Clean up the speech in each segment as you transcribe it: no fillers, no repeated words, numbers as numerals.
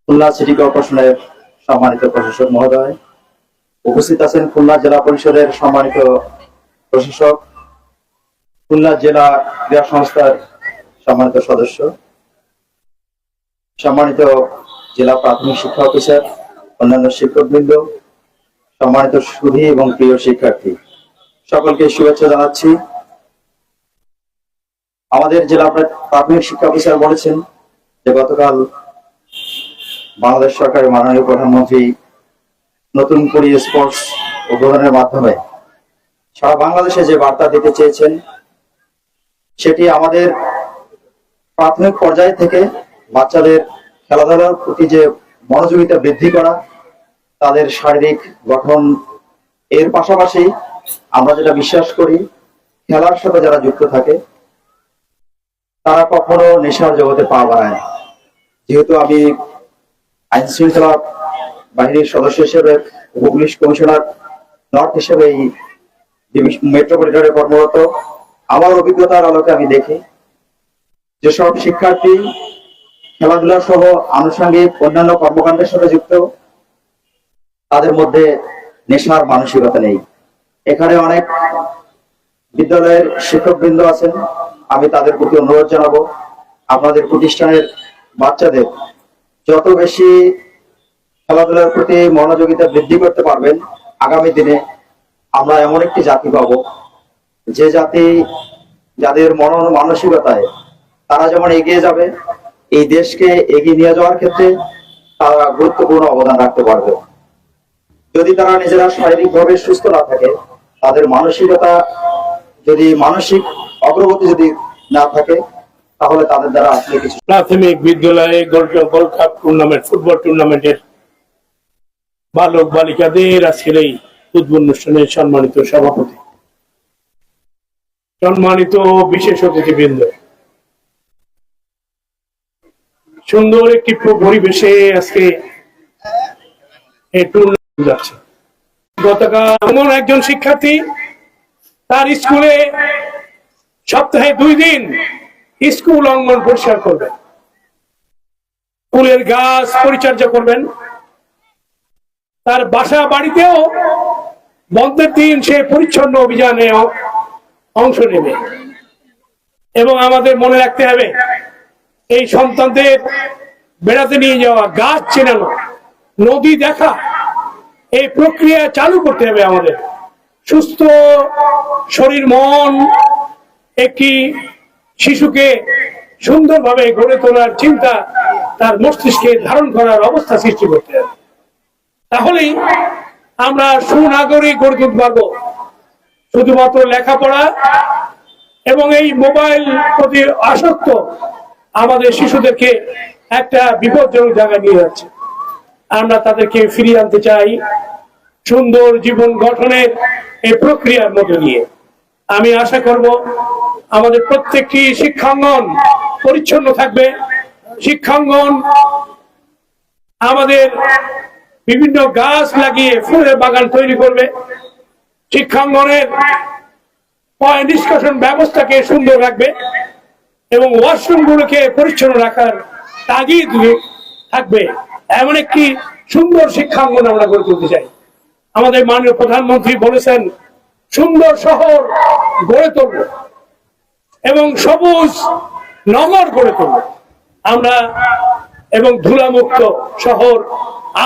Khulna city কর্পোরেশনের সম্মানিত প্রশাসক মহোদয়, উপস্থিত আছেন খুলনা জেলা পরিষদের সম্মানিত প্রশাসক, খুলনা জেলা ক্রীড়া সংস্থার সম্মানিত সদস্য, সম্মানিত জেলা প্রাথমিক শিক্ষা অফিসার, অন্যান্য শিক্ষকবৃন্দ, সম্মানিত সুধী এবং প্রিয় শিক্ষার্থী, সকলকে শুভেচ্ছা জানাচ্ছি। আমাদের জেলা প্রাথমিক শিক্ষা অফিসার বলেছেন যে গতকাল বাংলাদেশ সরকারের মাননীয় প্রধানমন্ত্রী নতুন করে স্পোর্টস উদ্বোধনের মাধ্যমে সারা বাংলাদেশে যে বার্তা দিতে চেয়েছেন সেটি আমাদের প্রাথমিক পর্যায় থেকে বাচ্চাদের খেলাধুলার প্রতি যে মনোযোগিতা বৃদ্ধি করা, তাদের শারীরিক গঠন, এর পাশাপাশি আমরা যেটা বিশ্বাস করি খেলার সাথে যারা যুক্ত থাকে তারা কখনো নেশার জগতে পা বাড়ায় না। যেহেতু আমি আইন শৃঙ্খলা বাহিনীর সদস্য হিসেবে পুলিশ কমিশনার নর্থ হিসেবে এই মেট্রোপলিটনে কর্মরত, আমার অভিজ্ঞতার আলোকে আমি দেখি যেসব শিক্ষার্থী খেলাধুলা সহ আনুষঙ্গিক অন্যান্য কর্মকাণ্ডের সাথে যুক্ত, তাদের মধ্যে নেশার মানসিকতা নেই। এখানে অনেক বিদ্যালয়ের শিক্ষকবৃন্দ আছেন, আমি তাদের প্রতি অনুরোধ জানাবো আপনাদের প্রতিষ্ঠানের বাচ্চাদের যত বেশি খেলাধুলার প্রতি মনোযোগিতা বৃদ্ধি করতে পারবেন, আগামী দিনে আমরা এমন একটি জাতি পাবো যে জাতি যাদের মানসিকতায় তারা যেমন এগিয়ে যাবে, এই দেশকে এগিয়ে নিয়ে যাওয়ার ক্ষেত্রে তারা গুরুত্বপূর্ণ অবদান রাখতে পারবে। যদি তারা নিজেরা শারীরিকভাবে সুস্থ না থাকে, তাদের মানসিকতা যদি মানসিক অগ্রগতি যদি না থাকে, তাহলে তাদের দ্বারা আসলে কিছু। প্রাথমিক বিদ্যালয়ে গোল্ড কাপ টুর্নামেন্ট, ফুটবল টুর্নামেন্টের বালক বালিকাদের আজকের এই উদ্বোধন অনুষ্ঠানের সম্মানিত সভাপতি, সম্মানিত বিশেষ অতিথিবৃন্দ, সুন্দর একটি পরিবেশে আজকে এই টুর্নামেন্ট যাচ্ছে। গতকাল এমন একজন শিক্ষার্থী তার স্কুলে সপ্তাহে 2 দিন স্কুল অঙ্গন পরিষ্কার করবেন, ফুলের গাছ পরিচর্যা করবেন, তার বাসা বাড়িতেও বন্ধের দিন সে পরিচ্ছন্ন অভিযানে অংশ নেবে। এবং আমাদের মনে রাখতে হবে এই সন্তানদের বেড়াতে নিয়ে যাওয়া, গাছ চেনানো, নদী দেখা, এই প্রক্রিয়া চালু করতে হবে আমাদের। সুস্থ শরীর মন একটি শিশুকে সুন্দরভাবে গড়ে তোলার চিন্তা তার মস্তিষ্কে ধারণ করার অবস্থা সৃষ্টি করতে হবে, তাহলেই আমরা সুনাগরিক গড়ে তুলতে পারবো। শুধুমাত্র লেখাপড়া এবং এই মোবাইল প্রতি আসক্ত আমাদের শিশুদেরকে একটা বিপজ্জনক জায়গায় নিয়ে যাচ্ছে। আমরা তাদেরকে ফিরিয়ে আনতে চাই সুন্দর জীবন গঠনের এই প্রক্রিয়ার মধ্যে দিয়ে। আমি আশা করব আমাদের প্রত্যেকটি শিক্ষাঙ্গন পরিচ্ছন্ন থাকবে, শিক্ষাঙ্গন আমাদের বিভিন্ন গাছ লাগিয়ে ফুলের বাগান তৈরি করবে, শিক্ষাঙ্গনের পয়েন্ট ডিসকাশন ব্যবস্থাকে সুন্দর রাখবে এবং ওয়াশরুম গুলোকে পরিচ্ছন্ন রাখার তাগিদ থাকবে। এমন একটি সুন্দর শিক্ষাঙ্গন আমরা গড়ে তুলতে চাই। আমাদের মাননীয় প্রধানমন্ত্রী বলেছেন সুন্দর শহর গড়ে তুলব এবং সবুজ নগর গড়ে তুলব আমরা, এবং ধুলামুক্ত শহর,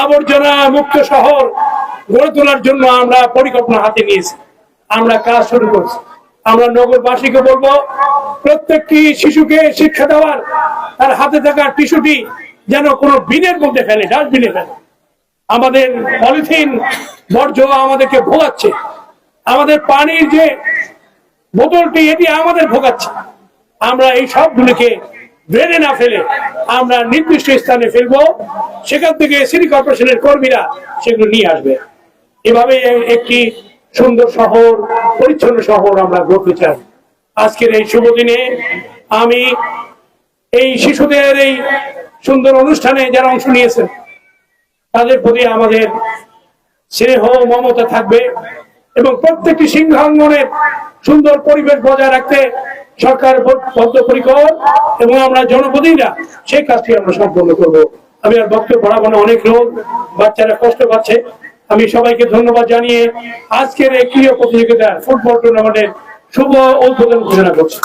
আবর্জনা মুক্ত শহর গড়ে তোলার জন্য আমরা পরিকল্পনা হাতে নিয়েছি, আমরা কাজ শুরু করছি। আমরা নগরবাসীকে বলবো প্রত্যেকটি শিশুকে শিক্ষা দেওয়ার, তার হাতে থাকা টিস্যুটি যেন কোনো বিনের মধ্যে ফেলে, ডাস্টবিনে ফেলে। আমাদের পলিথিন বর্জ্য আমাদেরকে ভোগাচ্ছে, আমাদের পানির যে বোতলটি এটি আমাদের ভোগাচ্ছে। আমরা এই সবগুলোকে ড্রেনে না ফেলে আমরা নির্দিষ্ট স্থানে ফেলবো, সেখান থেকে সিটি কর্পোরেশনের কর্মীরা সেগুলো নিয়ে আসবে। এভাবে একটি সুন্দর শহর, পরিচ্ছন্ন শহর আমরা গড়তে চাই। আজকের এই শুভ দিনে আমি এই শিশুদের এই সুন্দর অনুষ্ঠানে যারা অংশ নিয়েছেন তাদের প্রতি আমাদের স্নেহ মমতা থাকবে এবং প্রত্যেকটি শিক্ষাঙ্গনের সুন্দর পরিবেশ বজায় রাখতে সরকার বদ্ধপরিকর এবং আমরা জনপ্রতিনিধিরা সেই কাজটি আমরা সম্পন্ন করব। আমি আর বক্তব্য বাড়াবো না, অনেক লোক বাচ্চারা কষ্ট পাচ্ছে। আমি সবাইকে ধন্যবাদ জানিয়ে আজকের এই ক্রীড়া প্রতিযোগিতার ফুটবল টুর্নামেন্টের শুভ উদ্বোধন ঘোষণা করছি।